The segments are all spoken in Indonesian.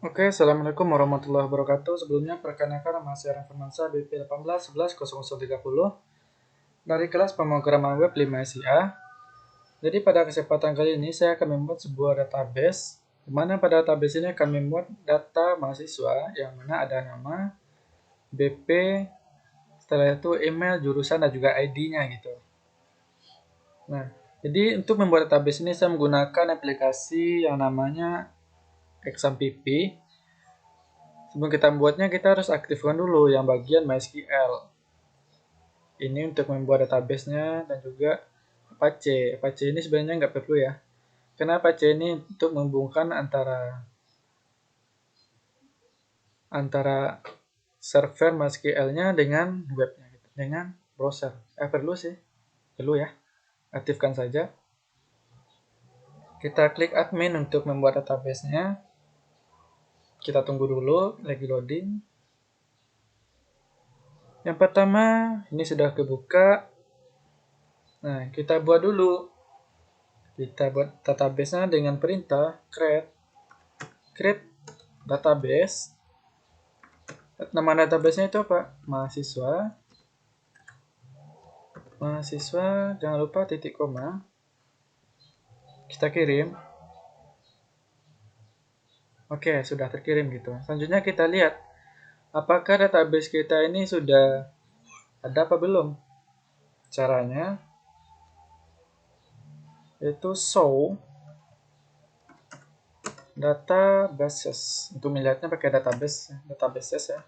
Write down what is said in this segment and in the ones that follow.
Oke, Assalamualaikum warahmatullahi wabarakatuh. Sebelumnya, perkenalkan nama saya Raffi Mansa, BP 18110030 dari kelas pemrograman web 5 SIA. Jadi pada kesempatan kali ini saya akan membuat sebuah database, di mana pada database ini akan membuat data mahasiswa yang mana ada nama, BP, setelah itu email, jurusan, dan juga ID-nya gitu. Nah, jadi untuk membuat database ini saya menggunakan aplikasi yang namanya ExamPP. Sebelum kita membuatnya, kita harus aktifkan dulu yang bagian MySQL. Ini untuk membuat database-nya dan juga Apache. Apache ini sebenarnya nggak perlu ya. Karena Apache ini untuk menghubungkan antara server MySQL-nya dengan webnya, gitu, dengan browser. Perlu sih, perlu ya. Aktifkan saja. Kita klik admin untuk membuat database-nya. Kita tunggu dulu, lagi loading. Yang pertama, ini sudah kebuka. Nah, kita buat dulu. Kita buat database-nya dengan perintah create database. Nama database-nya itu apa? Mahasiswa. Mahasiswa, jangan lupa titik koma. Kita kirim. Oke, sudah terkirim gitu. Selanjutnya kita lihat apakah database kita ini sudah ada apa belum. Caranya itu show databases. Untuk melihatnya pakai databases ya.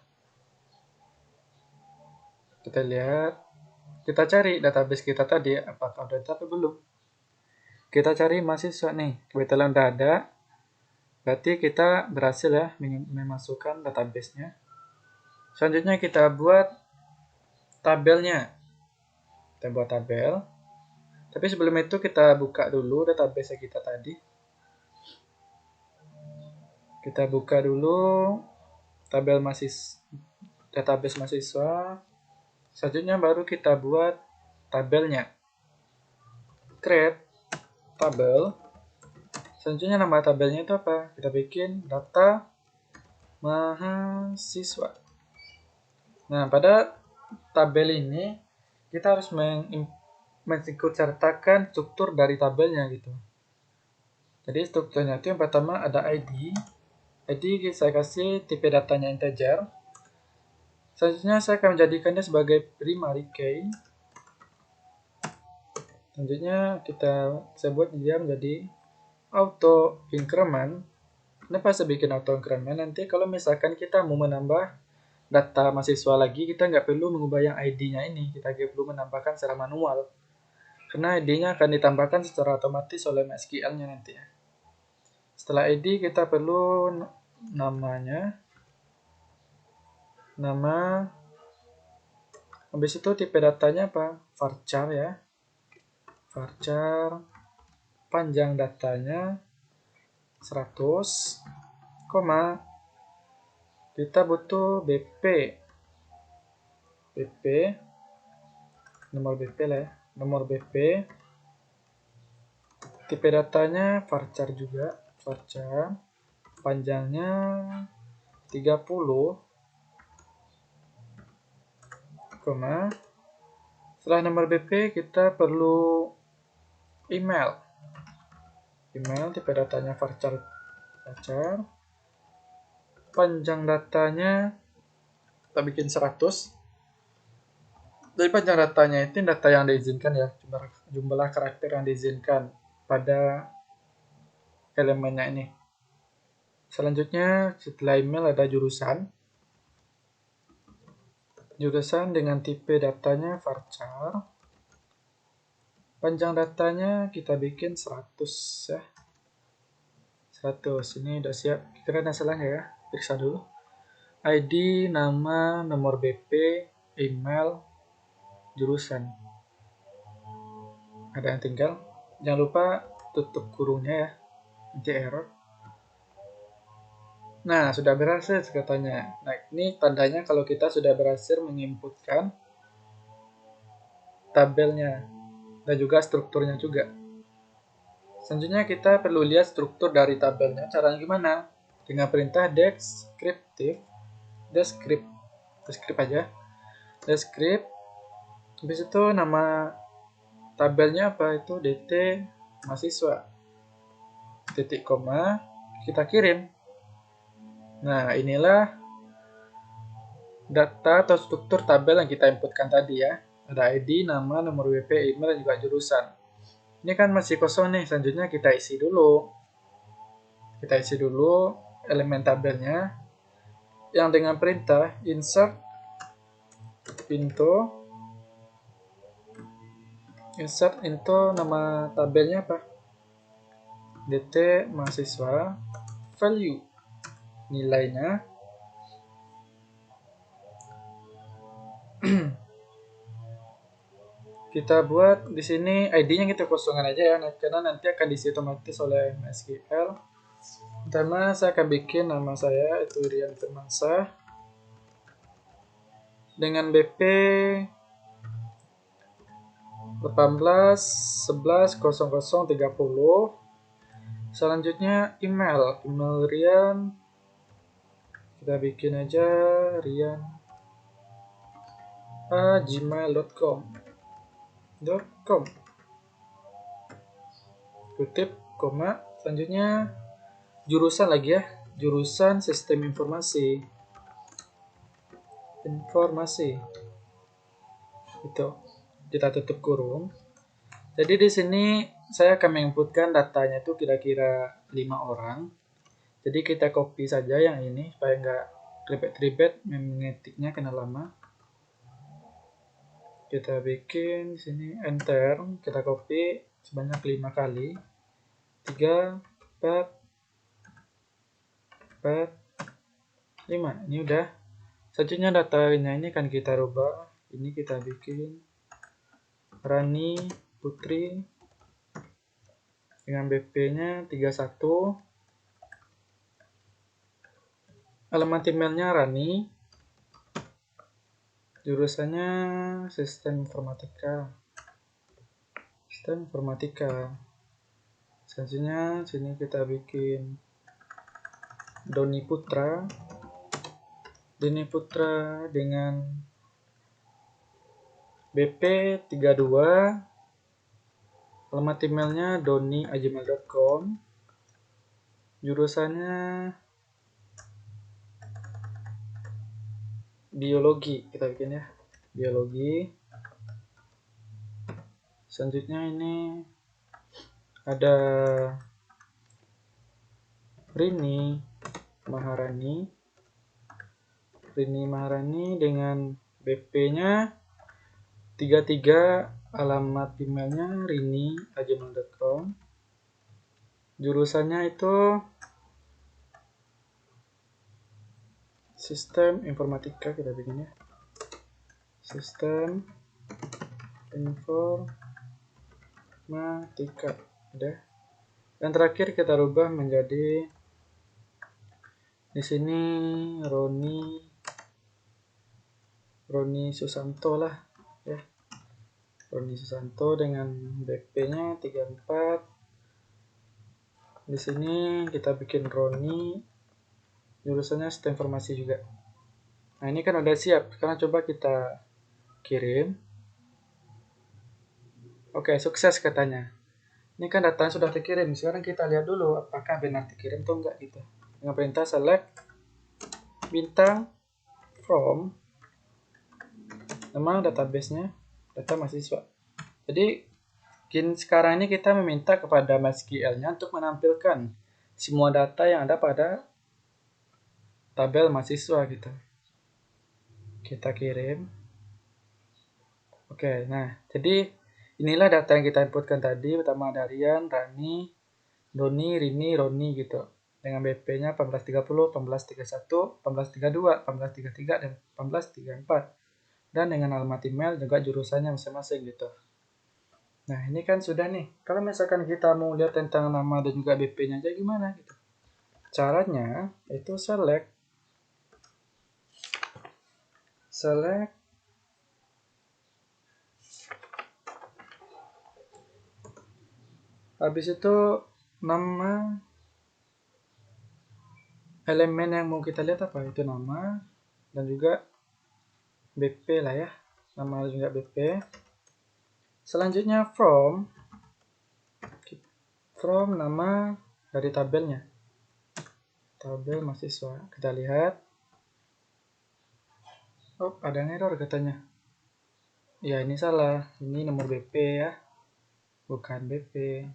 Kita lihat, kita cari database kita tadi apakah udah ada apa belum. Kita cari mahasiswa nih, kebetulan udah ada. Berarti kita berhasil ya memasukkan database-nya. Selanjutnya kita buat tabelnya. Kita buat tabel. Tapi sebelum itu kita buka dulu database kita tadi. Kita buka dulu tabel database mahasiswa. Selanjutnya baru kita buat tabelnya. Create tabel. Selanjutnya nama tabelnya itu apa? Kita bikin data mahasiswa. Nah, pada tabel ini kita harus mengikut sertakan struktur dari tabelnya gitu. Jadi strukturnya itu yang pertama ada ID. ID saya kasih tipe datanya integer. Selanjutnya saya akan menjadikannya sebagai primary key. Selanjutnya saya buat dia menjadi auto increment. Kenapa saya bikin auto increment? Nanti kalau misalkan kita mau menambah data mahasiswa lagi, kita nggak perlu mengubah yang ID-nya ini. Kita nggak perlu menambahkan secara manual. Karena ID-nya akan ditambahkan secara otomatis oleh MySQL-nya nanti ya. Setelah ID kita perlu namanya. Nama. Habis itu tipe datanya apa? Varchar ya. Varchar. Panjang datanya 100, koma. Kita butuh BP. Nomor BP lah ya. Nomor BP. Tipe datanya varchar juga. Varchar. Panjangnya 30, koma. Setelah nomor BP kita perlu email. Email tipe datanya varchar. Panjang datanya kita bikin 100. Dari panjang datanya itu data yang diizinkan ya, jumlah karakter yang diizinkan pada elemennya ini. Selanjutnya setelah email ada jurusan. Jurusan dengan tipe datanya varchar. Panjang datanya kita bikin 100 ya. 100. Ini udah siap. Kira ada salah ya? Periksa dulu. ID, nama, nomor BP, email, jurusan. Ada yang tinggal. Jangan lupa tutup kurungnya ya. Nanti error. Nah, sudah berhasil katanya. Nah, ini tandanya kalau kita sudah berhasil menginputkan tabelnya dan juga strukturnya juga. Selanjutnya kita perlu lihat struktur dari tabelnya. Caranya gimana? dengan perintah descriptive, descript aja, descript. Habis itu nama tabelnya apa, itu DT mahasiswa, titik koma, kita kirim. Nah, inilah data atau struktur tabel yang kita inputkan tadi ya. Ada ID, nama, nomor WP, email, dan juga jurusan. Ini kan masih kosong nih, selanjutnya kita isi dulu. Kita isi dulu elemen tabelnya yang dengan perintah insert into nama tabelnya apa? DT mahasiswa, value nilainya kita buat di sini ID-nya kita kosongan aja ya, karena nanti akan diisi otomatis oleh MySQL. Pertama saya akan bikin nama saya itu Rian Firmansyah dengan BP 18.11.0030. Selanjutnya email Rian, kita bikin aja Rian gmail.com kutip koma. Selanjutnya jurusan lagi ya, jurusan sistem informasi itu kita tutup kurung. Jadi di sini saya akan menginputkan datanya itu kira-kira 5 orang. Jadi kita copy saja yang ini supaya nggak ribet-ribet mengetiknya kena lama. Kita bikin di sini enter, kita copy sebanyak 5 kali. 3, 4, 5. Ini udah. Selanjutnya datanya ini kan kita rubah. Ini kita bikin Rani Putri dengan BP-nya 31. Alamat emailnya Rani. Jurusannya sistem informatika. Selanjutnya sini kita bikin Doni Putra dengan BP 32. Alamat emailnya doni@gmail.com. Jurusannya biologi, kita bikin ya biologi. Selanjutnya ini ada Rini Maharani dengan BP-nya 33. Alamat emailnya rini@gmail.com. Jurusannya itu sistem informatika, kita bikin ya sistem informatika. Udah. Yang terakhir kita rubah menjadi di sini Roni Susanto lah ya. Roni Susanto dengan BP-nya 34. Di sini kita bikin Roni, jurusannya sistem informasi juga. Nah, ini kan udah siap. Sekarang coba kita kirim. Oke, sukses katanya. Ini kan datanya sudah terkirim. Sekarang kita lihat dulu apakah benar terkirim atau enggak gitu. Dengan perintah select bintang from nama database-nya data mahasiswa. Jadi sekarang ini kita meminta kepada MySQL-nya untuk menampilkan semua data yang ada pada tabel mahasiswa gitu. Kita kirim. Oke, nah jadi inilah data yang kita inputkan tadi. Pertama ada Rian, Rani, Doni, Rini, Roni gitu. Dengan BP-nya 1830, 1831, 1832, 1833, dan 1834. Dan dengan alamat email juga jurusannya masing-masing gitu. Nah, ini kan sudah nih. Kalau misalkan kita mau lihat tentang nama dan juga BP-nya aja gimana gitu. Caranya itu select habis itu nama elemen yang mau kita lihat apa? Itu nama dan juga BP lah ya. Nama juga BP. Selanjutnya from nama dari tabelnya. Tabel mahasiswa. Kita lihat. Oh, ada error katanya. Ya, ini salah. Ini nomor BP ya. Bukan BP.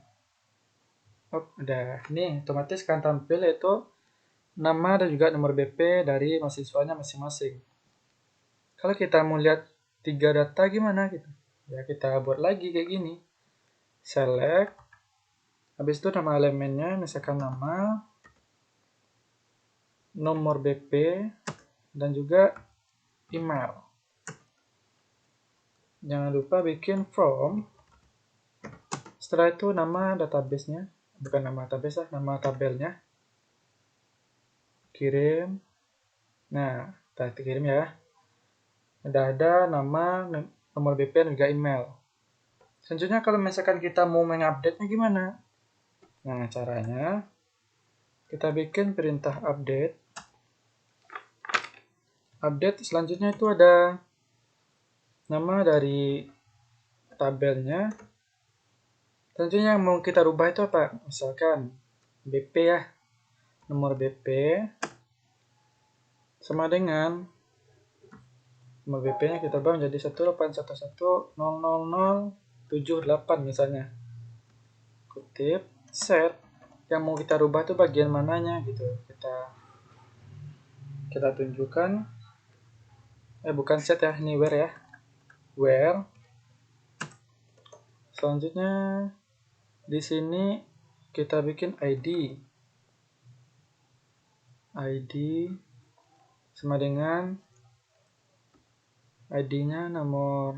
Oh, udah. Ini otomatis kan tampil itu nama dan juga nomor BP dari mahasiswanya masing-masing. Kalau kita mau lihat 3 data gimana gitu. Ya, kita buat lagi kayak gini. Select. Habis itu nama elemennya, misalkan nama, nomor BP, dan juga email. Jangan lupa bikin from. Setelah itu nama database-nya, bukan nama database lah, nama tabelnya. Kirim. Nah, kita kirim ya. Udah ada nama, nomor BP, dan juga email. Selanjutnya kalau misalkan kita mau mengupdate-nya gimana? Nah, caranya kita bikin perintah update. Update selanjutnya itu ada nama dari tabelnya. Selanjutnya yang mau kita rubah itu apa? Misalkan BP ya. Nomor BP sama dengan nomor BP-nya kita ubah menjadi 181100078 misalnya. Kutip, set. Yang mau kita rubah itu bagian mananya gitu. Kita tunjukkan. Bukan set ya, ini where ya. Where. Selanjutnya di sini kita bikin ID. ID sama dengan ID-nya nomor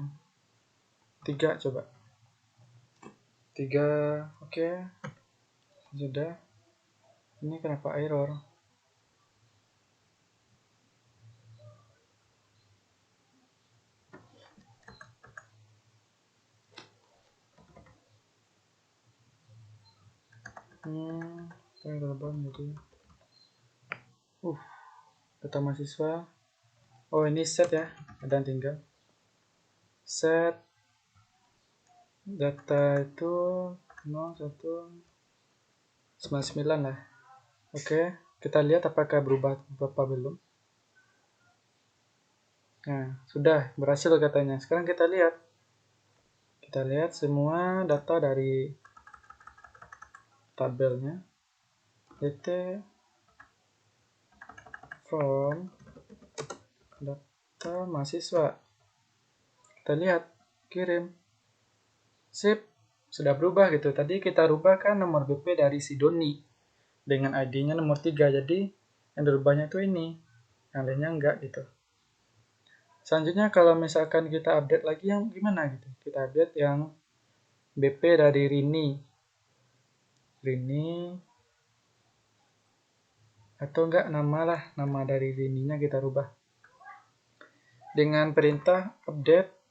3 coba. 3, oke. Sudah. Ini kenapa error? Jadi data mahasiswa. Oh, ini set ya. Ada yang tinggal. Set data itu 0199 lah. Oke, kita lihat apakah berubah apa belum. Nah, sudah berhasil katanya. Sekarang kita lihat. Kita lihat semua data dari tabelnya. DT from data mahasiswa. Kita lihat, kirim. Sip, sudah berubah gitu. Tadi kita rubah kan nomor BP dari si Doni dengan ID-nya nomor 3. Jadi yang dirubahnya itu ini. Yang lainnya enggak gitu. Selanjutnya kalau misalkan kita update lagi yang gimana gitu. Kita update yang BP dari Rini. Atau enggak nama lah. Nama dari Rini-nya kita rubah. Dengan perintah update.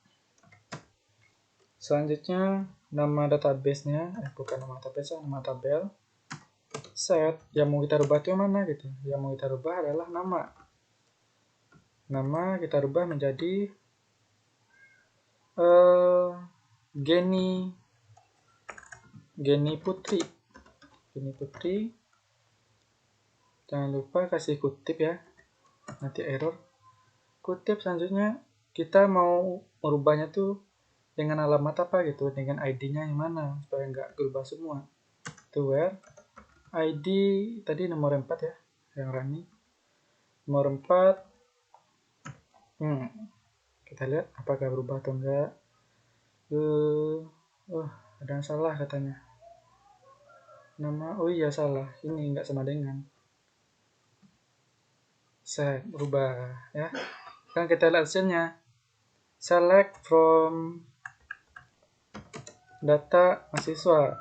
Selanjutnya nama database-nya, bukan nama database, nama tabel. Set, yang mau kita rubah itu yang mana gitu. Yang mau kita rubah adalah nama. Nama kita rubah menjadi Geni Putri. Jangan lupa kasih kutip ya. Nanti error. Kutip selanjutnya kita mau merubahnya tuh dengan alamat apa gitu, dengan ID-nya yang mana supaya nggak berubah semua. Itu where ID tadi nomor 4 ya, yang Rani. Nomor 4. Kita lihat apakah berubah atau enggak. Ada yang salah katanya. Nama, oh iya salah. Ini enggak sama dengan. Set, berubah ya. Sekarang kita lihat hasilnya. Select from data mahasiswa.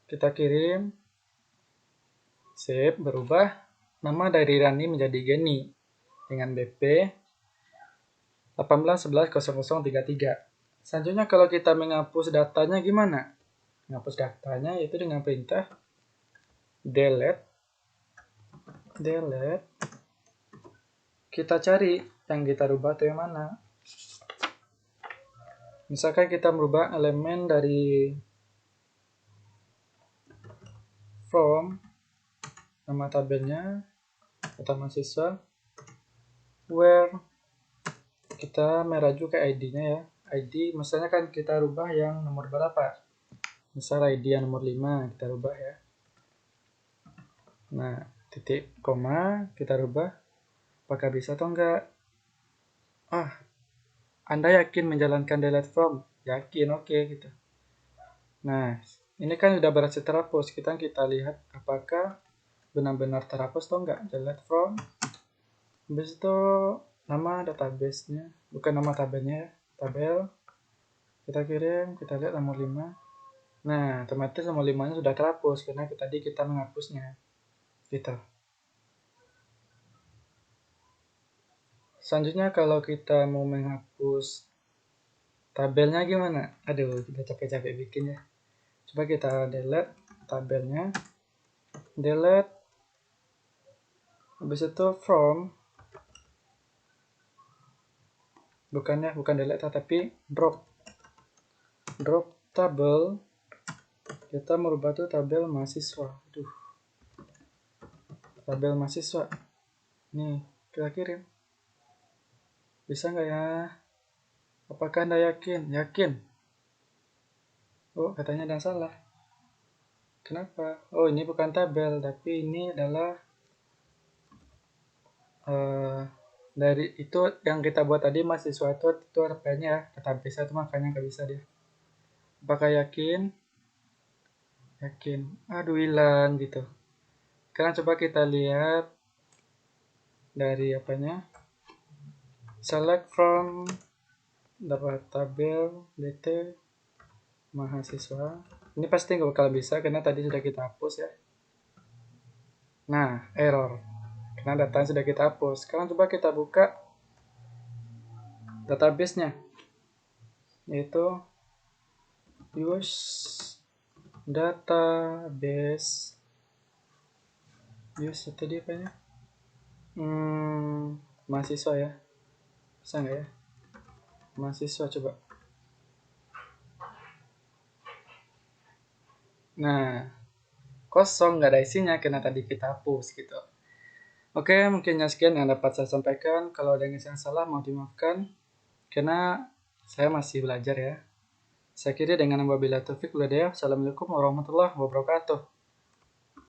Kita kirim. Sip, berubah. Nama dari Rani menjadi Geni dengan BP 18110033. Selanjutnya kalau kita menghapus datanya gimana? Menghapus datanya yaitu dengan perintah delete delete, kita cari yang kita rubah itu yang mana. Misalkan kita merubah elemen dari from, nama tabelnya, kata mahasiswa, where, kita meraju ke ID-nya ya. ID, misalnya kan kita rubah yang nomor berapa? Misal ID yang nomor 5, kita rubah ya. Nah, titik, koma, kita rubah. Apakah bisa atau enggak? Anda yakin menjalankan delete from? Yakin, oke gitu. Nah, ini kan sudah berhasil terhapus. Kita lihat apakah benar-benar terhapus atau enggak. Delete from. Habis itu nama database-nya, bukan nama tabelnya ya. Tabel. Kita kirim, kita lihat nomor 5. Nah, otomatis nomor 5-nya sudah terhapus karena tadi kita menghapusnya. Gitu. Selanjutnya kalau kita mau menghapus tabelnya gimana? Aduh, kita capek-capek bikin ya. Coba kita delete tabelnya. Delete. Habis itu from. Bukan delete tapi drop. Drop tabel. Kita merubah tuh tabel mahasiswa. Aduh. Tabel mahasiswa. Nih, kita kirim. Bisa nggak ya? Apakah Anda yakin? Yakin. Oh, katanya ada yang salah. Kenapa? Oh, ini bukan tabel, tapi ini adalah dari itu yang kita buat tadi mahasiswa itu RP-nya ya, database itu makanya nggak bisa dia. Apakah yakin? Yakin. Aduh, hilang gitu. Sekarang coba kita lihat dari apanya. Select from dapat tabel dt mahasiswa. Ini pasti nggak bakal bisa karena tadi sudah kita hapus ya. Nah, error. Karena data sudah kita hapus. Sekarang coba kita buka database-nya. Yaitu use database. Use itu dia apa ya? Mahasiswa ya. Bisa nggak ya? Mahasiswa coba. Nah, kosong, nggak ada isinya karena tadi kita hapus gitu. Oke, mungkin sekian yang dapat saya sampaikan. Kalau ada yang salah mau dimaafkan karena saya masih belajar ya. Saya kira dengan wabillahi taufik wal hidayah. Assalamualaikum warahmatullahi wabarakatuh.